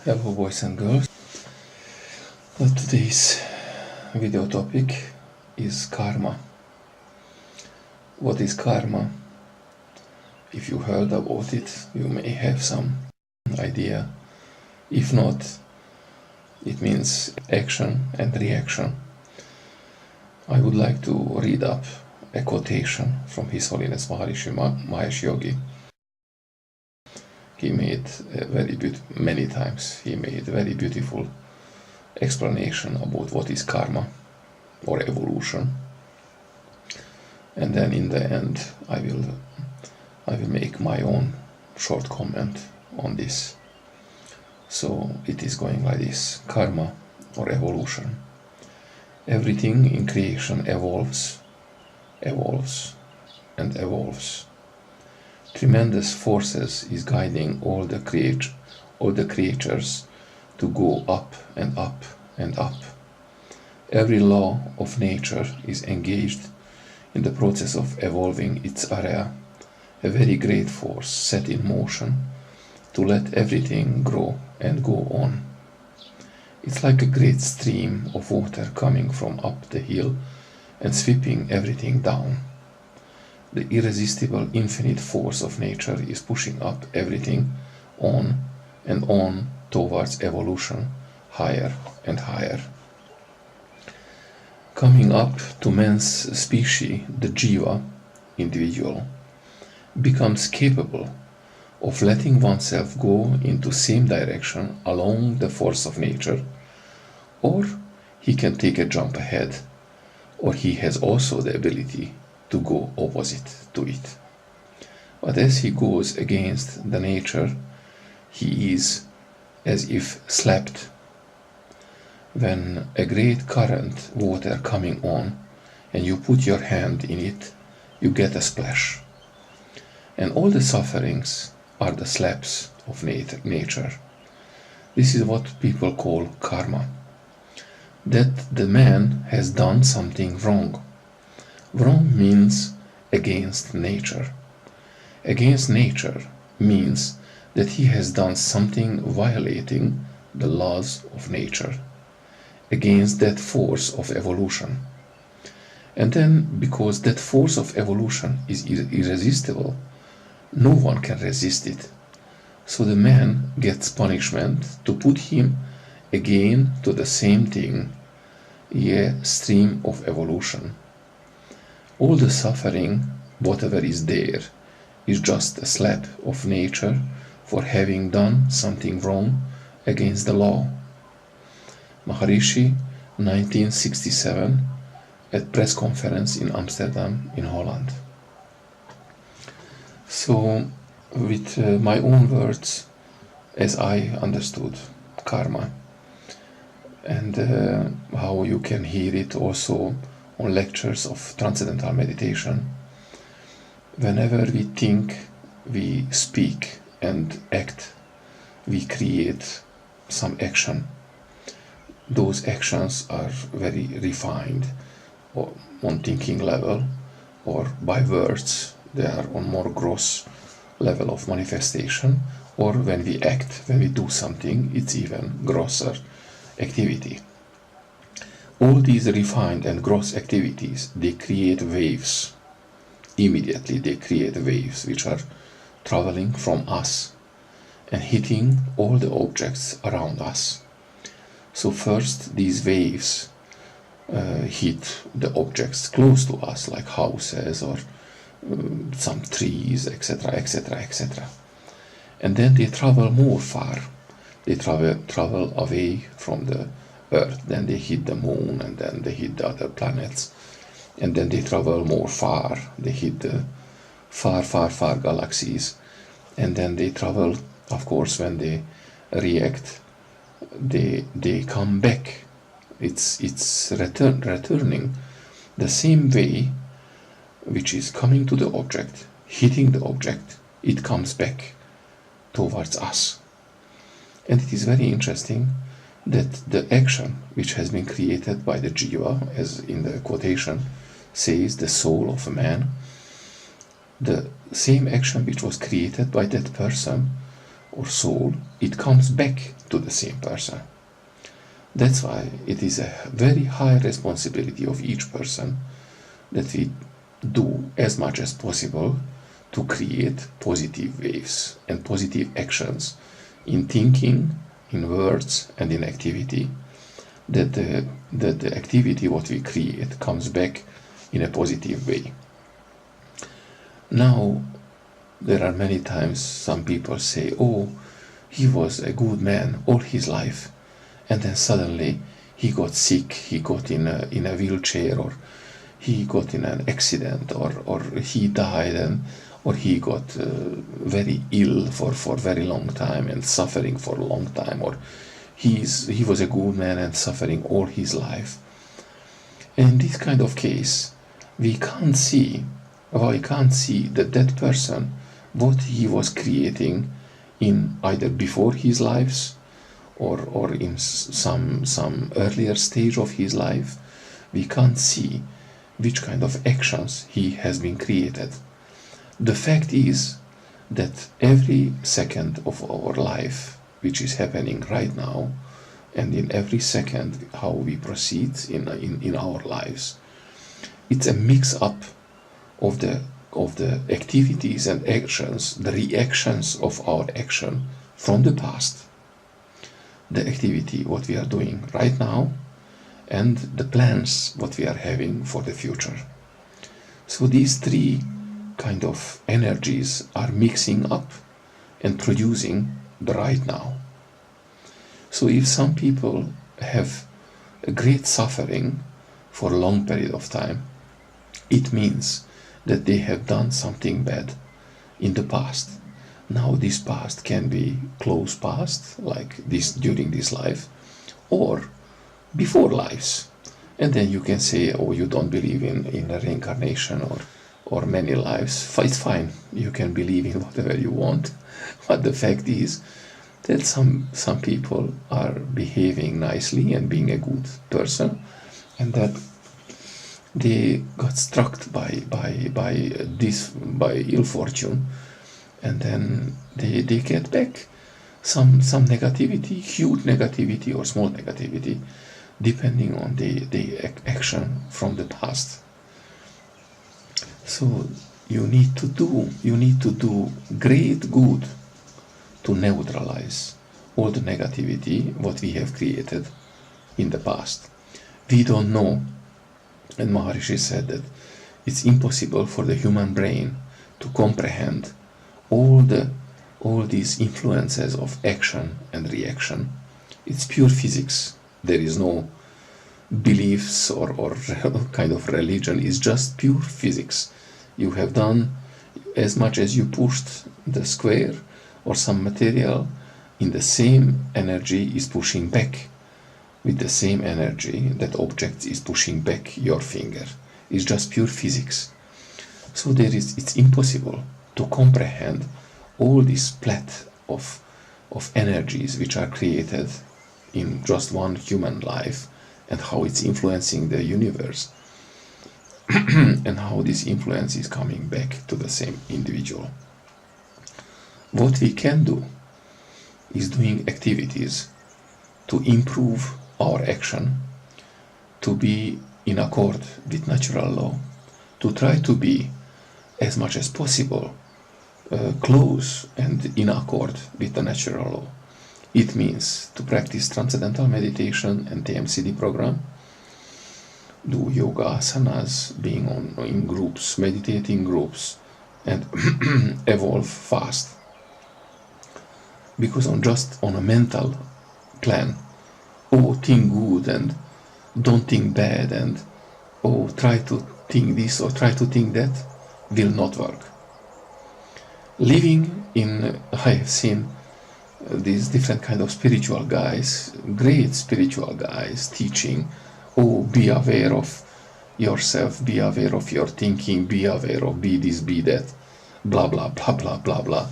Hello boys and girls. Today's video topic is karma. What is karma? If you heard about it, you may have some idea. If not, it means action and reaction. I would like to read up a quotation from His Holiness Maharishi Mahesh Yogi. He made many times he made very beautiful explanation about what is karma or evolution, and then in the end I will make my own short comment on this. So it is going like this: karma or evolution. Everything in creation evolves and evolves. Tremendous forces is guiding all the creatures to go up and up and up. Every law of nature is engaged in the process of evolving its area, a very great force set in motion to let everything grow and go on. It's like a great stream of water coming from up the hill and sweeping everything down. The irresistible infinite force of nature is pushing up everything on and on towards evolution, higher and higher. Coming up to man's species, the jiva, individual, becomes capable of letting oneself go into same direction along the force of nature, or he can take a jump ahead, or he has also the ability to go opposite to it. But as he goes against the nature, he is as if slapped. When a great current water coming on and you put your hand in it, you get a splash. And all the sufferings are the slaps of nature. This is what people call karma. That the man has done something wrong. Wrong means against nature. Against nature means that he has done something violating the laws of nature, against that force of evolution. And then, because that force of evolution is irresistible, no one can resist it. So the man gets punishment to put him again to the same thing, a stream of evolution. All the suffering, whatever is there, is just a slap of nature for having done something wrong against the law. Maharishi, 1967, at press conference in Amsterdam, in Holland. So, with my own words, as I understood karma, and how you can hear it also on lectures of transcendental meditation. Whenever we think, we speak and act, we create some action. Those actions are very refined or on thinking level, or by words, they are on more gross level of manifestation, or when we act, when we do something, it's even grosser activity. All these refined and gross activities, they create waves. Immediately they create waves which are traveling from us and hitting all the objects around us. So first these waves hit the objects close to us, like houses or some trees, etc., etc., etc. And then they travel more far. They travel away from the Earth, then they hit the moon, and then they hit the other planets, and then they travel more far, they hit the far galaxies, and then they travel, of course, when they react, they come back. It's returning the same way which is coming to the object, hitting the object, it comes back towards us. And it is very interesting that the action which has been created by the jiva, as in the quotation says, the soul of a man, the same action which was created by that person or soul, it comes back to the same person. That's why it is a very high responsibility of each person that we do as much as possible to create positive waves and positive actions in thinking, in words, and in activity, that the activity what we create comes back in a positive way. Now, there are many times some people say, oh, he was a good man all his life, and then suddenly he got sick, he got in a wheelchair, or he got in an accident, or he died, or he got very ill for a very long time and suffering for a long time, or he was a good man and suffering all his life. And in this kind of case, we can't see that person, what he was creating in either before his lives or in some earlier stage of his life. We can't see which kind of actions he has been created. The fact is that every second of our life, which is happening right now, and in every second how we proceed in our lives, it's a mix-up of the activities and actions, the reactions of our action from the past, the activity what we are doing right now, and the plans what we are having for the future. So these three kind of energies are mixing up and producing the right now. So if some people have a great suffering for a long period of time, it means that they have done something bad in the past. Now this past can be close past, like this during this life, or before lives. And then you can say, oh, you don't believe in a reincarnation or many lives. It's fine, you can believe in whatever you want. But the fact is that some people are behaving nicely and being a good person, and that they got struck by ill fortune, and then they get back some negativity, huge negativity or small negativity, depending on the action from the past. So you need to do great good to neutralize all the negativity what we have created in the past. We don't know, and Maharishi said that it's impossible for the human brain to comprehend all these influences of action and reaction. It's pure physics. There is no beliefs or kind of religion. It's just pure physics. You have done as much as you pushed the square or some material, in the same energy is pushing back. With the same energy that object is pushing back your finger. It's just pure physics. So it's impossible to comprehend all this plethora of energies which are created in just one human life, and how it's influencing the universe, and how this influence is coming back to the same individual. What we can do is doing activities to improve our action, to be in accord with natural law, to try to be as much as possible close and in accord with the natural law. It means to practice transcendental meditation and the MCD program, do yoga asanas, being in groups, meditating groups, and evolve fast. Because on a mental plan, oh, think good and don't think bad, and oh, try to think this or try to think that, will not work. I have seen these different kind of spiritual guys, great spiritual guys, teaching, oh, be aware of yourself, be aware of your thinking, be aware of be this, be that, blah, blah, blah, blah, blah, blah.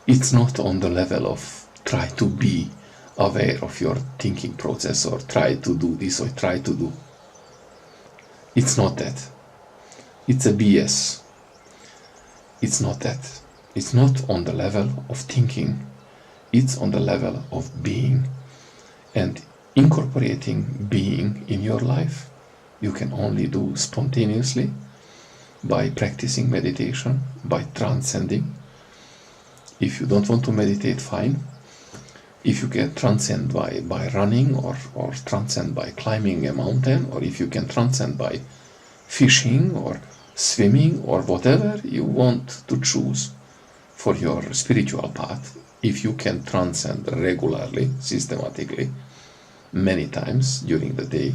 It's not on the level of try to be aware of your thinking process, or try to do this or try to do. It's not that. It's a BS. It's not that. It's not on the level of thinking, it's on the level of being. And incorporating being in your life, you can only do spontaneously by practicing meditation, by transcending. If you don't want to meditate, fine. If you can transcend by running or transcend by climbing a mountain, or if you can transcend by fishing or swimming or whatever you want to choose for your spiritual path, if you can transcend regularly, systematically, many times during the day,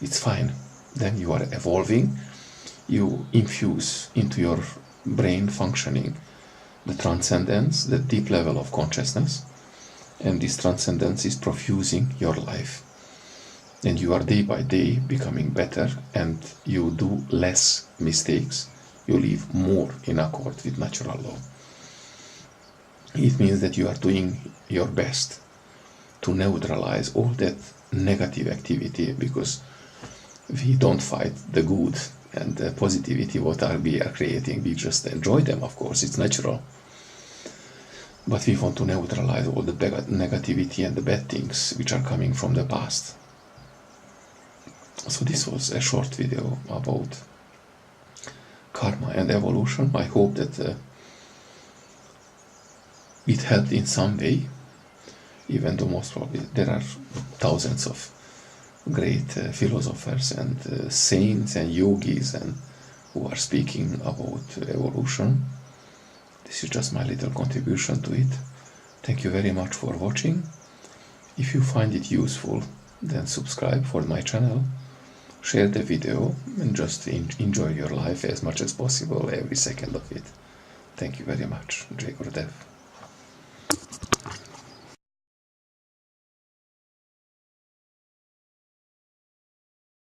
it's fine. Then you are evolving, you infuse into your brain functioning the transcendence, the deep level of consciousness, and this transcendence is profusing your life. And you are day by day becoming better, and you do less mistakes, you live more in accord with natural law. It means that you are doing your best to neutralize all that negative activity, because we don't fight the good and the positivity what we are creating. We just enjoy them, of course, it's natural. But we want to neutralize all the negativity and the bad things which are coming from the past. So this was a short video about karma and evolution. I hope that it helped in some way, even though most probably there are thousands of great philosophers and saints and yogis and who are speaking about evolution. This is just my little contribution to it. Thank you very much for watching. If you find it useful, then subscribe for my channel, share the video, and just enjoy your life as much as possible, every second of it. Thank you very much. Jai Gurudev.